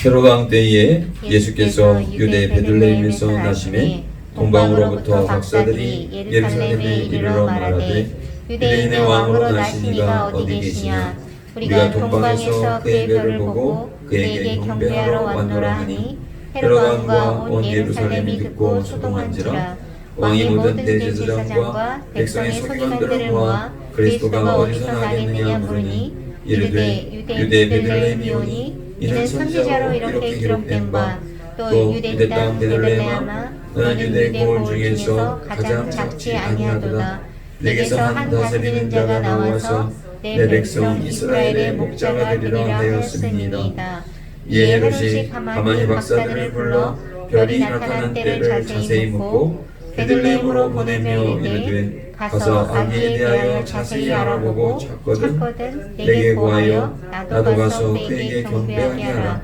헤롯 왕 때에 예수께서 유대 베들레헴에서 나심에 동방으로부터 박사들이 예루살렘에 이르러 말하되 유대인의 왕으로 나신 이가 어디 계시냐? 우리가 동방에서 그의 별을 보고 그에게 경배하러 왔노라 하니 헤롯 왕과 온 예루살렘이 듣고 소동한지라. 왕이 모든 대제사장과 백성의 서기관들을 모아 그리스도가 어디서 나겠느냐 물으니 이르되 유대 베들레헴이오니 이는 선지자로 이렇게 기록된 바 또 유대 땅 베들레헴아 너는 유대 고을 중에서 가장 작지 아니하도다. 내게서 한 다스리는 자가 나와서 내 백성 이스라엘의 목자가 되리라 하였음이니이다. 이에 헤롯이 가만히 박사들을 불러 별이 나타난 때를 자세히 묻고 베들레헴으로 보내며 이르되 가서 아기에 대하여 자세히 알아보고 찾거든 내게 구하여 나도 가서 그에게 경배하게 하라.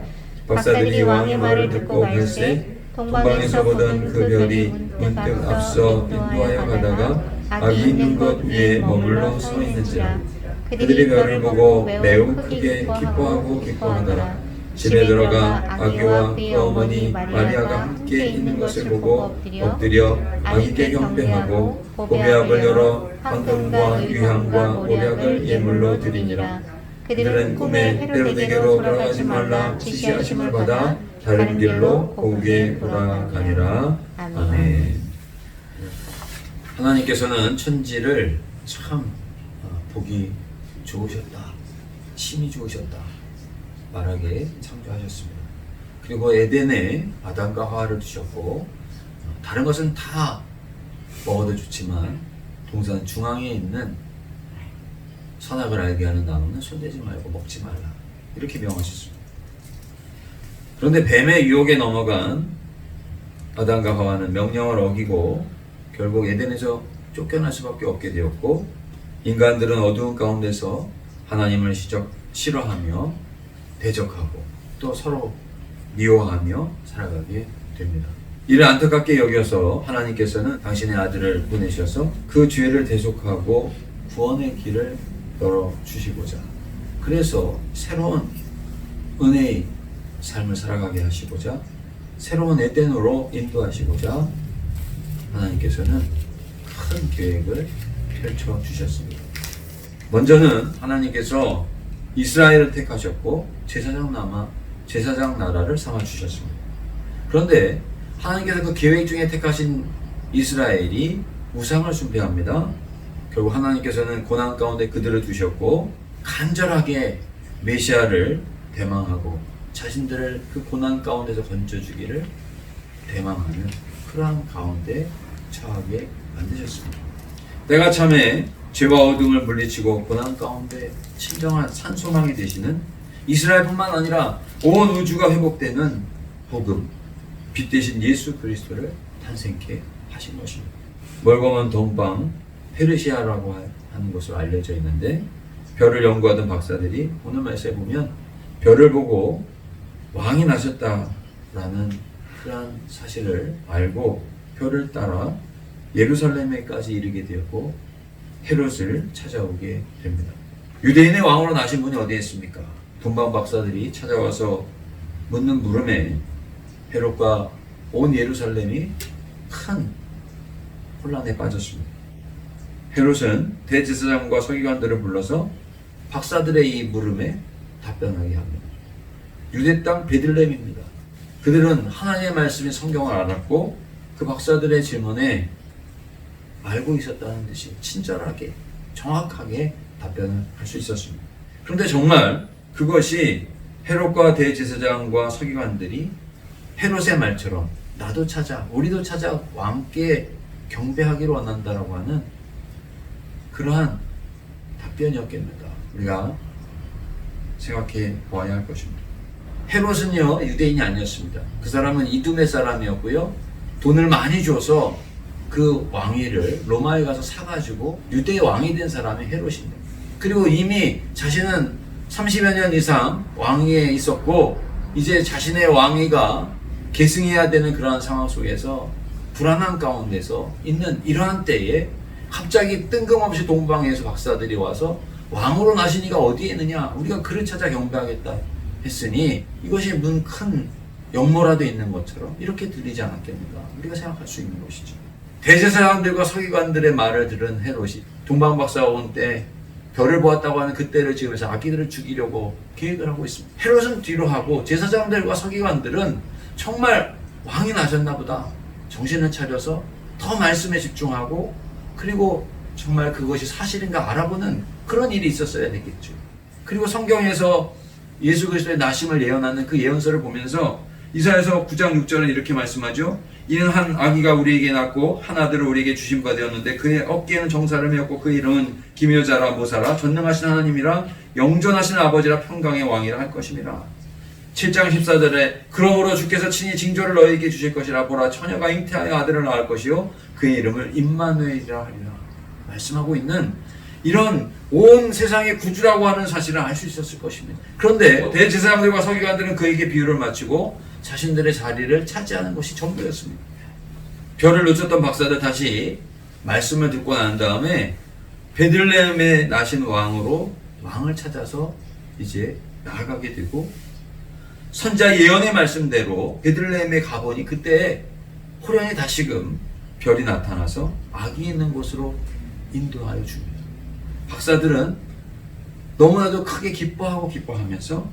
박사들이 왕의 말을 듣고 갈새 동방에서 보던 그 별이 문득 앞서 인도하여 가다가 아기 있는 것 위에 머물러 서 있는지라. 그들이 별을 보고 매우 크게 기뻐하고 기뻐하더라. 집에 들어가 아기와 그 어머니 마리아가 함께 있는 것을 보고 엎드려 아기께 경배하고 보배압을 열어 황금과 유향과 모략을 예물로 드리니라. 그들은 꿈에 헤롯에게로 돌아가지 말라 지시하심을 받아 다른 길로 고국에 돌아가니라. 아멘. 하나님께서는 천지를 참 보기 좋으셨다, 심히 좋으셨다 말하게 창조하셨습니다. 그리고 에덴에 아담과 하와를 두셨고 다른 것은 다 먹어도 좋지만 동산 중앙에 있는 선악을 알게 하는 나무는 손대지 말고 먹지 말라 이렇게 명하셨습니다. 그런데 뱀의 유혹에 넘어간 아담과 하와는 명령을 어기고 결국 에덴에서 쫓겨날 수밖에 없게 되었고 인간들은 어두운 가운데서 하나님을 싫어하며 대적하고 또 서로 미워하며 살아가게 됩니다. 이를 안타깝게 여겨서 하나님께서는 당신의 아들을 보내셔서 그 죄를 대속하고 구원의 길을 열어주시고자 그래서 새로운 은혜의 삶을 살아가게 하시고자 새로운 에덴으로 인도하시고자 하나님께서는 큰 계획을 펼쳐주셨습니다. 먼저는 하나님께서 이스라엘을 택하셨고 제사장 나라를 삼아주셨습니다. 그런데 하나님께서 그 계획 중에 택하신 이스라엘이 우상을 숭배합니다. 결국 하나님께서는 고난 가운데 그들을 두셨고 간절하게 메시아를 대망하고 자신들을 그 고난 가운데서 건져주기를 대망하는 그러한 가운데 처하게 만드셨습니다. 때가 참에 죄와 어둠을 물리치고 고난 가운데 진정한 산소망이 되시는 이스라엘뿐만 아니라 온 우주가 회복되는 복음, 빛 대신 예수 그리스도를 탄생케 하신 것입니다. 멀고 먼 동방 페르시아라고 하는 것으로 알려져 있는데 별을 연구하던 박사들이 오늘 말씀에 보면 별을 보고 왕이 나셨다라는 그런 사실을 알고 별을 따라 예루살렘에까지 이르게 되었고 헤롯을 찾아오게 됩니다. 유대인의 왕으로 나신 분이 어디에 있습니까? 동방 박사들이 찾아와서 묻는 물음에 헤롯과 온 예루살렘이 큰 혼란에 빠졌습니다. 헤롯은 대제사장과 서기관들을 불러서 박사들의 이 물음에 답변하게 합니다. 유대 땅 베들레헴입니다. 그들은 하나님의 말씀인 성경을 알았고 그 박사들의 질문에 알고 있었다는 듯이 친절하게 정확하게 답변을 할 수 있었습니다. 그런데 정말 그것이 헤롯과 대제사장과 서기관들이 헤롯의 말처럼 나도 찾아 우리도 찾아 왕께 경배하기를 원한다라고 하는 그러한 답변이었겠는가 우리가 생각해 보아야 할 것입니다. 헤롯은요 유대인이 아니었습니다. 그 사람은 이두메 사람이었고요 돈을 많이 줘서 그 왕위를 로마에 가서 사가지고 유대의 왕이 된 사람이 헤롯입니다. 그리고 이미 자신은 30여 년 이상 왕위에 있었고 이제 자신의 왕위가 계승해야 되는 그러한 상황 속에서 불안한 가운데서 있는 이러한 때에 갑자기 뜬금없이 동방에서 박사들이 와서 왕으로 나신 이가 어디에 있느냐 우리가 그를 찾아 경배하겠다 했으니 이것이 무슨 큰 역모라도 있는 것처럼 이렇게 들리지 않았겠는가 우리가 생각할 수 있는 것이죠. 대제사장들과 서기관들의 말을 들은 헤롯이 동방박사가 온 때 별을 보았다고 하는 그때를 지으면서 아기들을 죽이려고 계획을 하고 있습니다. 헤롯은 뒤로 하고 제사장들과 서기관들은 정말 왕이 나셨나 보다 정신을 차려서 더 말씀에 집중하고 그리고 정말 그것이 사실인가 알아보는 그런 일이 있었어야 되겠죠. 그리고 성경에서 예수 그리스도의 나심을 예언하는 그 예언서를 보면서 이사야서 9장 6절은 이렇게 말씀하죠. 이는 한 아기가 우리에게 낳고 한 아들을 우리에게 주신 바 되었는데 그의 어깨에는 정사를 메었고 그 이름은 기묘자라 모사라 전능하신 하나님이라 영존하신 아버지라 평강의 왕이라 할 것임이라. 7장 14절에 그러므로 주께서 친히 징조를 너희에게 주실 것이라 보라 처녀가 잉태하여 아들을 낳을 것이요 그의 이름을 임마누엘이라 하리라 말씀하고 있는 이런 온 세상의 구주라고 하는 사실을 알 수 있었을 것입니다. 그런데 대제사장들과 서기관들은 그에게 비유를 맞추고 자신들의 자리를 차지하는 것이 전부였습니다. 별을 놓쳤던 박사들 다시 말씀을 듣고 난 다음에 베들레헴에 나신 왕으로 왕을 찾아서 이제 나아가게 되고 선자 예언의 말씀대로 베들레헴에 가보니 그때 호련히 다시금 별이 나타나서 아기 있는 곳으로 인도하여 줍니다. 박사들은 너무나도 크게 기뻐하면서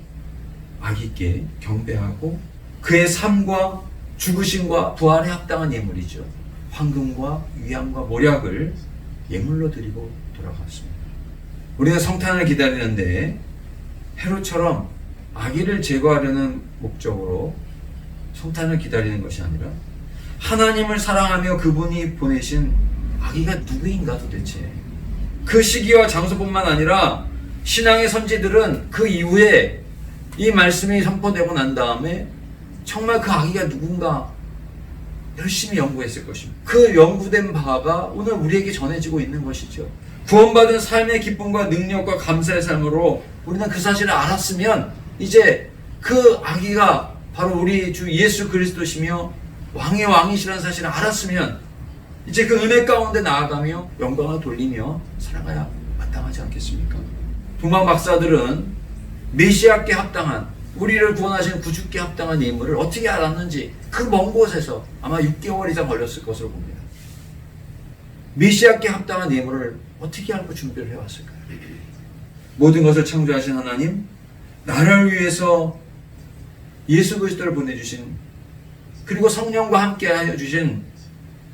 아기께 경배하고 그의 삶과 죽으심과 부활에 합당한 예물이죠. 황금과 위암과 모략을 예물로 드리고 돌아갔습니다. 우리는 성탄을 기다리는데 헤롯처럼 아기를 제거하려는 목적으로 성탄을 기다리는 것이 아니라 하나님을 사랑하며 그분이 보내신 아기가 누구인가 도대체. 그 시기와 장소뿐만 아니라 신앙의 선지들은 그 이후에 이 말씀이 선포되고 난 다음에 정말 그 아기가 누군가 열심히 연구했을 것입니다. 그 연구된 바가 오늘 우리에게 전해지고 있는 것이죠. 구원받은 삶의 기쁨과 능력과 감사의 삶으로 우리는 그 사실을 알았으면 이제 그 아기가 바로 우리 주 예수 그리스도시며 왕의 왕이시라는 사실을 알았으면 이제 그 은혜 가운데 나아가며 영광을 돌리며 살아가야 마땅하지 않겠습니까? 동방 박사들은 메시아께 합당한 우리를 구원하신 구주께 합당한 예물을 어떻게 알았는지 그 먼 곳에서 아마 6개월 이상 걸렸을 것으로 봅니다. 메시아께 합당한 예물을 어떻게 알고 준비를 해왔을까요? 모든 것을 창조하신 하나님, 나를 위해서 예수 그리스도를 보내주신 그리고 성령과 함께 하여 주신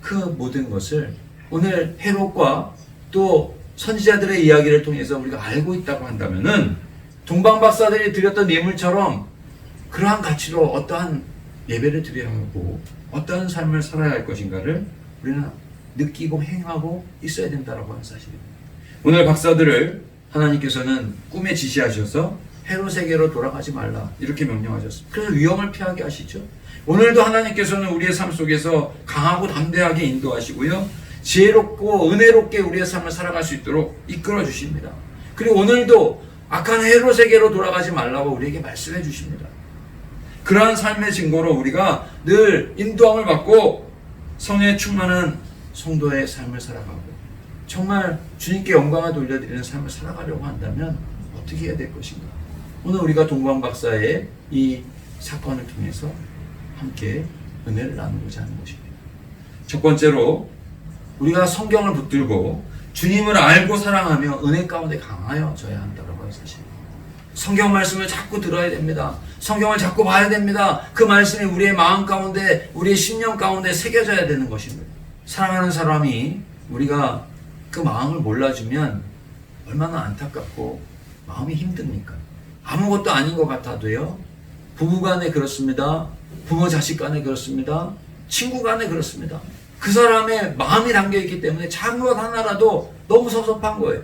그 모든 것을 오늘 헤롯과 또 선지자들의 이야기를 통해서 우리가 알고 있다고 한다면은 동방 박사들이 드렸던 예물처럼 그러한 가치로 어떠한 예배를 드려야 하고 어떠한 삶을 살아야 할 것인가를 우리는 느끼고 행하고 있어야 된다라고 하는 사실입니다. 오늘 박사들을 하나님께서는 꿈에 지시하셔서 헤롯에게로 돌아가지 말라 이렇게 명령하셨습니다. 그래서 위험을 피하게 하시죠. 오늘도 하나님께서는 우리의 삶 속에서 강하고 담대하게 인도하시고요. 지혜롭고 은혜롭게 우리의 삶을 살아갈 수 있도록 이끌어 주십니다. 그리고 오늘도 악한 헤롯에게로 돌아가지 말라고 우리에게 말씀해 주십니다. 그러한 삶의 증거로 우리가 늘 인도함을 받고 성령에 충만한 성도의 삶을 살아가고 정말 주님께 영광을 돌려드리는 삶을 살아가려고 한다면 어떻게 해야 될 것인가? 오늘 우리가 동방 박사의 이 사건을 통해서 함께 은혜를 나누고자 하는 것입니다. 첫 번째로 우리가 성경을 붙들고 주님을 알고 사랑하며 은혜 가운데 강하여져야 한다고 하는 사실입니다. 성경 말씀을 자꾸 들어야 됩니다. 성경을 자꾸 봐야 됩니다. 그 말씀이 우리의 마음 가운데 우리의 심령 가운데 새겨져야 되는 것입니다. 사랑하는 사람이 우리가 그 마음을 몰라주면 얼마나 안타깝고 마음이 힘듭니까? 아무것도 아닌 것 같아도요. 부부간에 그렇습니다. 부모 자식 간에 그렇습니다. 친구 간에 그렇습니다. 그 사람의 마음이 담겨있기 때문에 작은 것 하나라도 너무 섭섭한 거예요.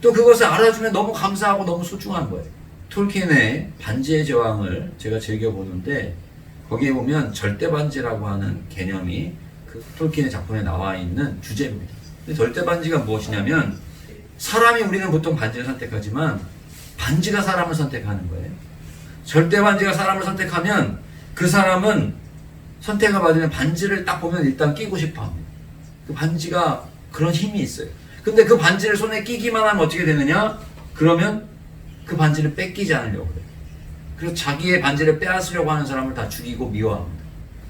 또 그것을 알아주면 너무 감사하고 너무 소중한 거예요. 톨킨의 반지의 제왕을 제가 즐겨보는데 거기에 보면 절대반지라고 하는 개념이 그 톨킨의 작품에 나와 있는 주제입니다. 근데 절대반지가 무엇이냐면 사람이 우리는 보통 반지를 선택하지만 반지가 사람을 선택하는 거예요. 절대반지가 사람을 선택하면 그 사람은 선택을 받으면 반지를 딱 보면 일단 끼고 싶어 합니다. 그 반지가 그런 힘이 있어요. 근데 그 반지를 손에 끼기만 하면 어떻게 되느냐? 그러면 그 반지를 뺏기지 않으려고 그래요. 그래서 자기의 반지를 빼앗으려고 하는 사람을 다 죽이고 미워합니다.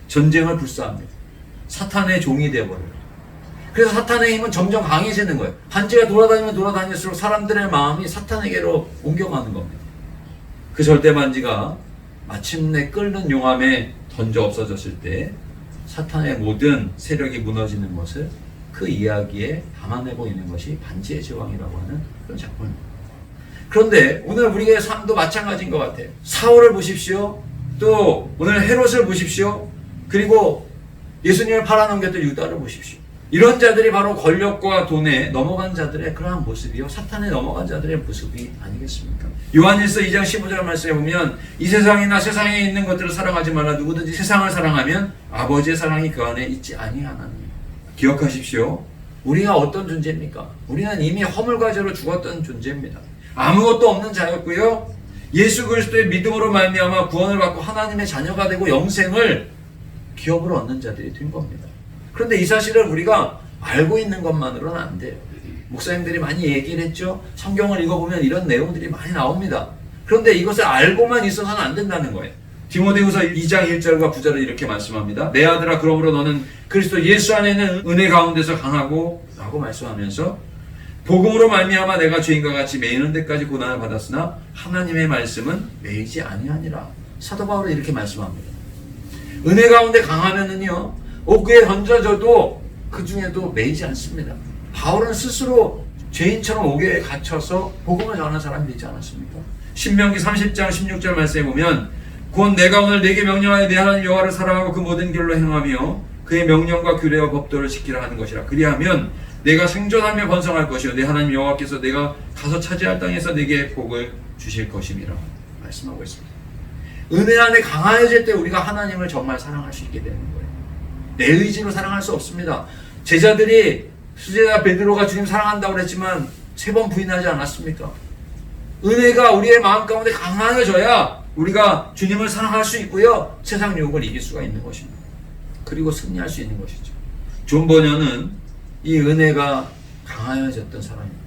전쟁을 불사합니다. 사탄의 종이 되어버려요. 그래서 사탄의 힘은 점점 강해지는 거예요. 반지가 돌아다니면 돌아다닐수록 사람들의 마음이 사탄에게로 옮겨가는 겁니다. 그 절대 반지가 마침내 끓는 용암에 던져 없어졌을 때 사탄의 모든 세력이 무너지는 것을 그 이야기에 담아내고 있는 것이 반지의 제왕이라고 하는 그런 작품입니다. 그런데 오늘 우리의 삶도 마찬가지인 것 같아요. 사울을 보십시오. 또 오늘 헤롯을 보십시오. 그리고 예수님을 팔아넘겼던 유다를 보십시오. 이런 자들이 바로 권력과 돈에 넘어간 자들의 그러한 모습이요, 사탄에 넘어간 자들의 모습이 아니겠습니까? 요한일서 2장 15절 말씀에 보면 이 세상이나 세상에 있는 것들을 사랑하지 말라. 누구든지 세상을 사랑하면 아버지의 사랑이 그 안에 있지 아니하나니. 기억하십시오. 우리가 어떤 존재입니까? 우리는 이미 허물과제로 죽었던 존재입니다. 아무것도 없는 자였고요, 예수 그리스도의 믿음으로 말미암아 구원을 받고 하나님의 자녀가 되고 영생을 기업으로 얻는 자들이 된 겁니다. 그런데 이 사실을 우리가 알고 있는 것만으로는 안 돼요. 목사님들이 많이 얘기를 했죠. 성경을 읽어보면 이런 내용들이 많이 나옵니다. 그런데 이것을 알고만 있어서는 안 된다는 거예요. 디모데후서 2장 1절과 9절을 이렇게 말씀합니다. 내 아들아, 그러므로 너는 그리스도 예수 안에 있는 은혜 가운데서 강하고 라고 말씀하면서 복음으로 말미암아 내가 죄인과 같이 매이는 데까지 고난을 받았으나 하나님의 말씀은 매이지 아니하니라. 사도 바울이 이렇게 말씀합니다. 은혜 가운데 강하면은요, 옥에 던져져도 그 중에도 매이지 않습니다. 바울은 스스로 죄인처럼 옥에 갇혀서 복음을 전하는 사람이 되지 않았습니까? 신명기 30장 16절 말씀에 보면 곧 내가 오늘 네게 명령하여 내 하나님 여호와를 사랑하고 그 모든 길로 행하며 그의 명령과 규례와 법도를 지키라 하는 것이라. 그리하면 내가 생존하며 번성할 것이요 내 하나님 여호와께서 내가 가서 차지할 땅에서 내게 복을 주실 것임이라 말씀하고 있습니다. 은혜 안에 강하여질 때 우리가 하나님을 정말 사랑할 수 있게 되는 거예요. 내 의지로 사랑할 수 없습니다. 제자들이 수제자 베드로가 주님 사랑한다고 그랬지만 3번 부인하지 않았습니까? 은혜가 우리의 마음 가운데 강하여져야 우리가 주님을 사랑할 수 있고요, 세상 유혹을 이길 수가 있는 것입니다. 그리고 승리할 수 있는 것이죠. 존 버녀는 이 은혜가 강하여졌던 사람입니다.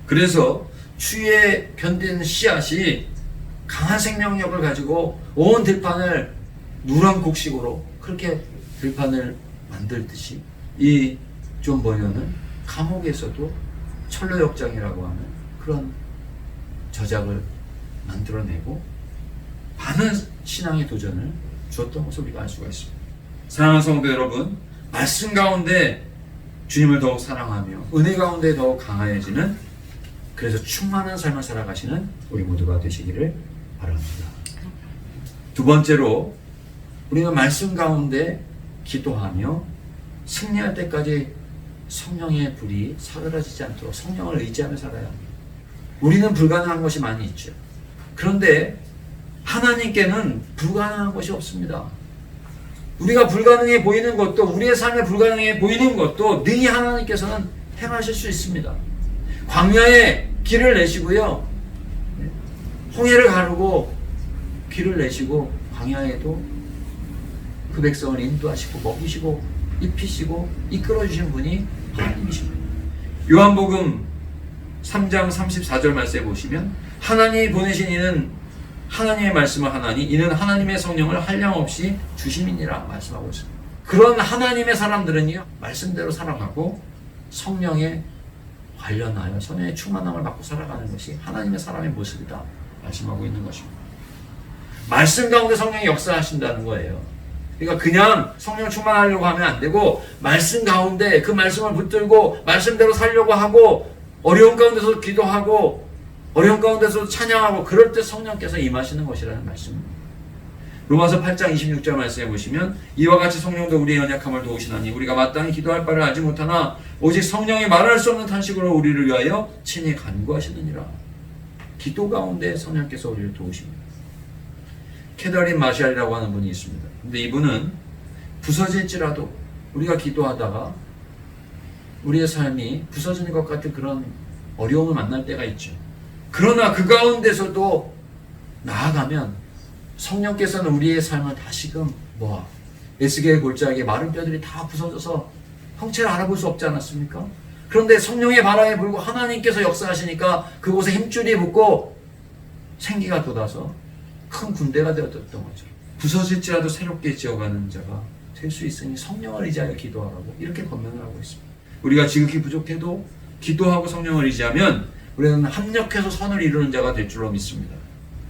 그래서 추위에 견디는 씨앗이 강한 생명력을 가지고 온 들판을 누런 곡식으로 그렇게 들판을 만들듯이 이 존 버녀는 감옥에서도 철로역장이라고 하는 그런 저작을 만들어내고 많은 신앙의 도전을 주었던 것을 우리가 알 수가 있습니다. 사랑하는 성도 여러분, 말씀 가운데 주님을 더욱 사랑하며 은혜 가운데 더욱 강하여지는, 그래서 충만한 삶을 살아가시는 우리 모두가 되시기를 바랍니다. 두 번째로, 우리가 말씀 가운데 기도하며 승리할 때까지 성령의 불이 사그라지지 않도록 성령을 의지하며 살아야 합니다. 우리는 불가능한 것이 많이 있죠. 그런데 하나님께는 불가능한 것이 없습니다. 우리가 불가능해 보이는 것도, 우리의 삶에 불가능해 보이는 것도 능히 하나님께서는 행하실 수 있습니다. 광야에 길을 내시고요, 홍해를 가르고 길을 내시고 광야에도 그 백성을 인도하시고 먹이시고 입히시고 이끌어주신 분이 하나님이십니다. 요한복음 3장 34절 말씀에 보시면 하나님이 보내신 이는 하나님의 말씀을 하나니 이는 하나님의 성령을 한량없이 주심이니라 말씀하고 있습니다. 그런 하나님의 사람들은요, 말씀대로 살아가고 성령에 관련하여 성령의 충만함을 받고 살아가는 것이 하나님의 사람의 모습이다 말씀하고 있는 것입니다. 말씀 가운데 성령이 역사하신다는 거예요. 그러니까 그냥 성령 충만하려고 하면 안 되고, 말씀 가운데 그 말씀을 붙들고 말씀대로 살려고 하고, 어려운 가운데서 기도하고 어려운 가운데서 찬양하고, 그럴 때 성령께서 임하시는 것이라는 말씀입니다. 로마서 8장 26절 말씀해 보시면 이와 같이 성령도 우리의 연약함을 도우시나니 우리가 마땅히 기도할 바를 알지 못하나 오직 성령이 말할 수 없는 탄식으로 우리를 위하여 친히 간구하시느니라. 기도 가운데 성령께서 우리를 도우십니다. 캐더린 마샬이라고 하는 분이 있습니다. 근데 이분은 부서질지라도 우리가 기도하다가 우리의 삶이 부서지는 것 같은 그런 어려움을 만날 때가 있죠. 그러나 그 가운데서도 나아가면 성령께서는 우리의 삶을 다시금 모아 에스겔 골짜기에 마른 뼈들이 다 부서져서 형체를 알아볼 수 없지 않았습니까? 그런데 성령의 바람에 불고 하나님께서 역사하시니까 그곳에 힘줄이 붙고 생기가 돋아서 큰 군대가 되었던 거죠. 부서질지라도 새롭게 지어가는 자가 될 수 있으니 성령을 의지하여 기도하라고 이렇게 권면을 하고 있습니다. 우리가 지극히 부족해도 기도하고 성령을 의지하면 우리는 합력해서 선을 이루는 자가 될 줄로 믿습니다.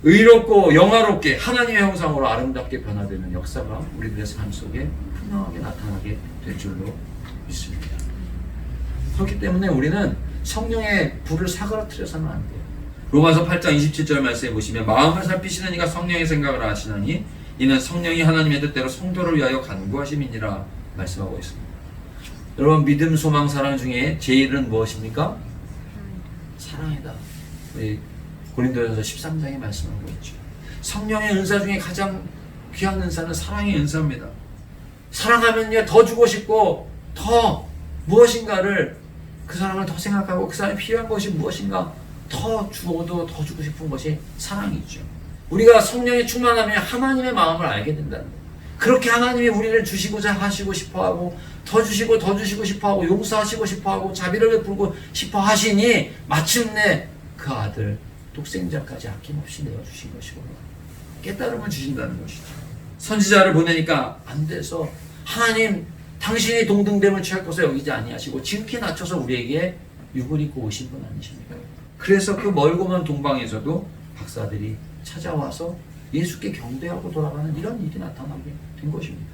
의롭고 영화롭게 하나님의 형상으로 아름답게 변화되는 역사가 우리들의 삶 속에 분명하게 나타나게 될 줄로 믿습니다. 그렇기 때문에 우리는 성령의 불을 사그라뜨려서는 안 돼요. 로마서 8장 27절 말씀에 보시면 마음을 살피시는 이가 성령의 생각을 아시나니 이는 성령이 하나님의 뜻대로 성도를 위하여 간구하심이니라 말씀하고 있습니다. 여러분, 믿음, 소망, 사랑 중에 제일은 무엇입니까? 사랑이다. 우리 고린도전서 13장에 말씀하고 있죠. 성령의 은사 중에 가장 귀한 은사는 사랑의 은사입니다. 사랑하면요 더 주고 싶고 더 무엇인가를 그 사람을 더 생각하고 그 사람이 필요한 것이 무엇인가 더 주어도 더 주고 싶은 것이 사랑이죠. 우리가 성령이 충만하면 하나님의 마음을 알게 된다는 거예요. 그렇게 하나님이 우리를 주시고자 하시고 싶어하고 더 주시고 더 주시고 싶어하고 용서하시고 싶어하고 자비를 베풀고 싶어 하시니 마침내 그 아들 독생자까지 아낌없이 내어주신 것이구나 깨달음을 주신다는 것이죠. 선지자를 보내니까 안 돼서 하나님 당신이 동등됨을 취할 것을 여기지 아니하시고 지극히 낮춰서 우리에게 육을 입고 오신 분 아니십니까? 그래서 그 멀고먼 동방에서도 박사들이 찾아와서 예수께 경배하고 돌아가는 이런 일이 나타나게 된 것입니다.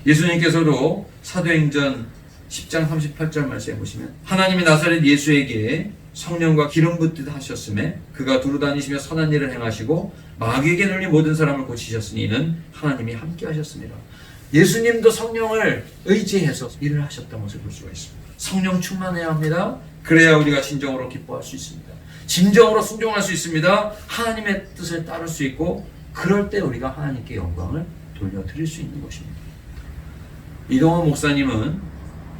예수님께서도 사도행전 10장 38절 말씀에 보시면 하나님이 나사렛 예수에게 성령과 기름 붓듯 하셨음에 그가 두루다니시며 선한 일을 행하시고 마귀에게 눌린 모든 사람을 고치셨으니 이는 하나님이 함께 하셨습니다. 예수님도 성령을 의지해서 일을 하셨던 것을 볼 수가 있습니다. 성령 충만해야 합니다. 그래야 우리가 진정으로 기뻐할 수 있습니다. 진정으로 순종할 수 있습니다. 하나님의 뜻을 따를 수 있고 그럴 때 우리가 하나님께 영광을 돌려드릴 수 있는 것입니다. 이동원 목사님은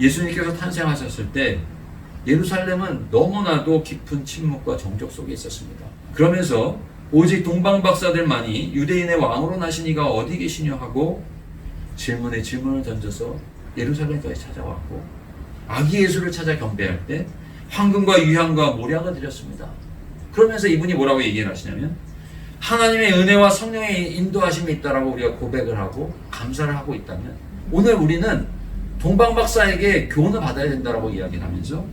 예수님께서 탄생하셨을 때 예루살렘은 너무나도 깊은 침묵과 정적 속에 있었습니다. 그러면서 오직 동방박사들만이 유대인의 왕으로 나신 이가 어디 계시냐 하고 질문에 질문을 던져서 예루살렘까지 찾아왔고 아기 예수를 찾아 경배할 때 황금과 유향과 모략을 드렸습니다. 그러면서 이분이 뭐라고 얘기를 하시냐면 하나님의 은혜와 성령의 인도하심이 있다라고 우리가 고백을 하고 감사를 하고 있다면 오늘 우리는 동방박사에게 교훈을 받아야 된다라고 이야기를 하면서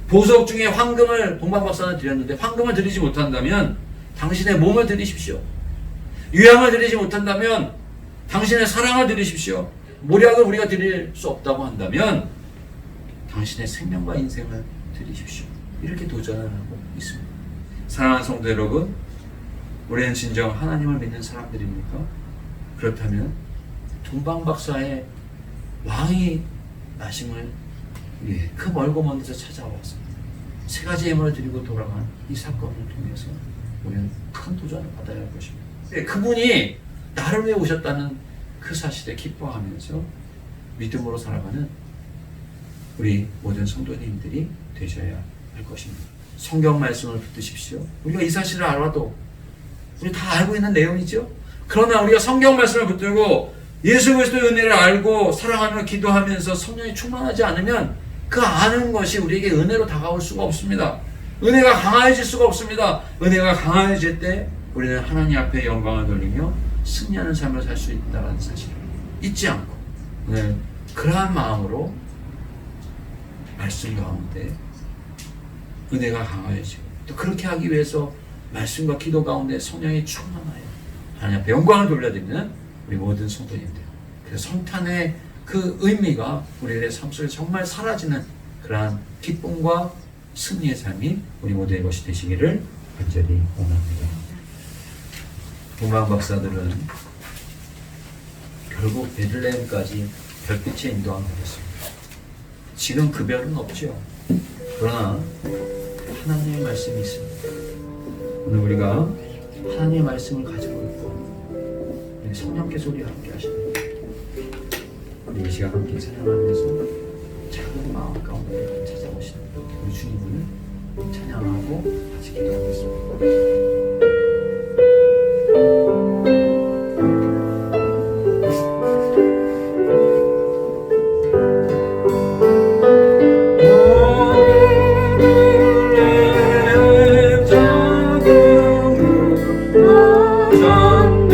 보석 중에 황금을 동방박사는 드렸는데 황금을 드리지 못한다면 당신의 몸을 드리십시오. 유향을 드리지 못한다면 당신의 사랑을 드리십시오. 모략을 우리가 드릴 수 없다고 한다면 당신의 생명과 인생을 드리십시오. 이렇게 도전을 하고 있습니다. 사랑하는 성도 여러분, 우리는 진정 하나님을 믿는 사람들입니까? 그렇다면 동방박사의 왕이 나심을 위해 그 멀고 먼 데서 찾아와서 세 가지 예물을 드리고 돌아간 이 사건을 통해서 우리는 큰 도전을 받아야 할 것입니다. 그분이 나를 위해 오셨다는 그 사실에 기뻐하면서 믿음으로 살아가는 우리 모든 성도님들이 되셔야 할 것입니다. 성경 말씀을 붙드십시오. 우리가 이 사실을 알아도 우리 다 알고 있는 내용이죠. 그러나 우리가 성경 말씀을 붙들고 예수 그리스도의 은혜를 알고 사랑하며 기도하면서 성령이 충만하지 않으면 그 아는 것이 우리에게 은혜로 다가올 수가 없습니다. 은혜가 강해질 수가 없습니다. 은혜가 강해질 때 우리는 하나님 앞에 영광을 돌리며 승리하는 삶을 살 수 있다는 사실을 잊지 않고 오늘 그러한 마음으로 말씀 가운데 은혜가 강해지고 또 그렇게 하기 위해서 말씀과 기도 가운데 성령이 충만하여 하나님 앞에 영광을 돌려드리는 우리 모든 성도님들, 그래서 성탄의 그 의미가 우리의 삶 속에 정말 사라지는 그러한 기쁨과 승리의 삶이 우리 모두의 것이 되시기를 간절히 원합니다. 동방 박사들은 결국 베들레헴까지 별빛의 인도함을 받았습니다. 지금 그 별은 없죠. 그러나 하나님의 말씀이 있습니다. 오늘 우리가 하나님의 말씀을 가지고 있고 우리 성령께서 우리와 함께 하십니다. 우리 이 시간 함께 찬양하면서 작은 마음 가운데 찾아오시는 우리 주님을 찬양하고 같이 기도하겠습니다. 전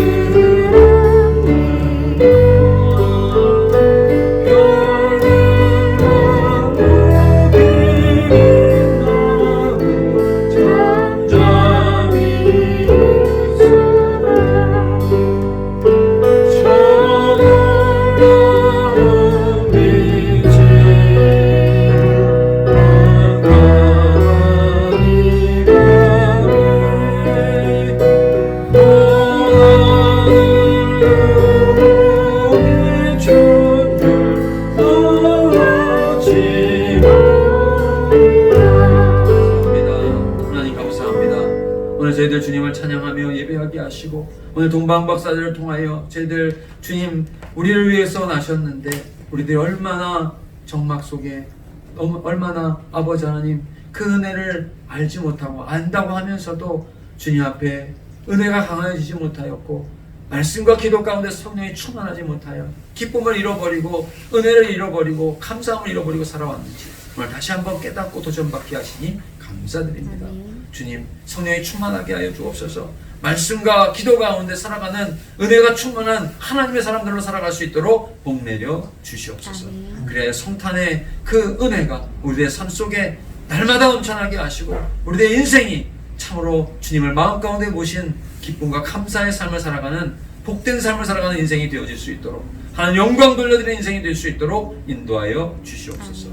오늘 동방 박사들을 통하여 저희들 주님 우리를 위해서 나셨는데 우리들이 얼마나 적막 속에 얼마나 아버지 하나님 그 은혜를 알지 못하고 안다고 하면서도 주님 앞에 은혜가 강해지지 못하였고 말씀과 기도 가운데 성령이 충만하지 못하여 기쁨을 잃어버리고 은혜를 잃어버리고 감사함을 잃어버리고 살아왔는지 오늘 다시 한번 깨닫고 도전받게 하시니 감사드립니다. 주님 성령이 충만하게 하여 주옵소서. 말씀과 기도 가운데 살아가는 은혜가 충만한 하나님의 사람들로 살아갈 수 있도록 복 내려 주시옵소서. 그래야 성탄의 그 은혜가 우리의 삶 속에 날마다 넘쳐나게 하시고 우리의 인생이 참으로 주님을 마음 가운데 모신 기쁨과 감사의 삶을 살아가는 복된 삶을 살아가는 인생이 되어질 수 있도록 하나님 영광 돌려드리는 인생이 될 수 있도록 인도하여 주시옵소서.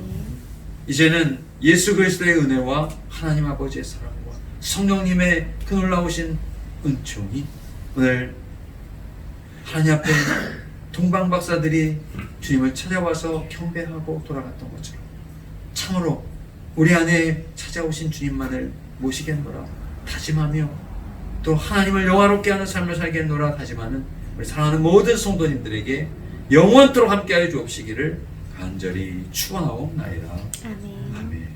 이제는 예수 그리스도의 은혜와 하나님 아버지의 사랑과 성령님의 그 놀라우신 은총이 오늘 하나님 앞에 동방 박사들이 주님을 찾아와서 경배하고 돌아갔던 것처럼 참으로 우리 안에 찾아오신 주님만을 모시겠노라 다짐하며 또 하나님을 영화롭게 하는 삶을 살겠노라 다짐하는 우리 사랑하는 모든 성도님들에게 영원토록 함께하여 주옵시기를 간절히 축원하옵나이다. 아멘. 아멘.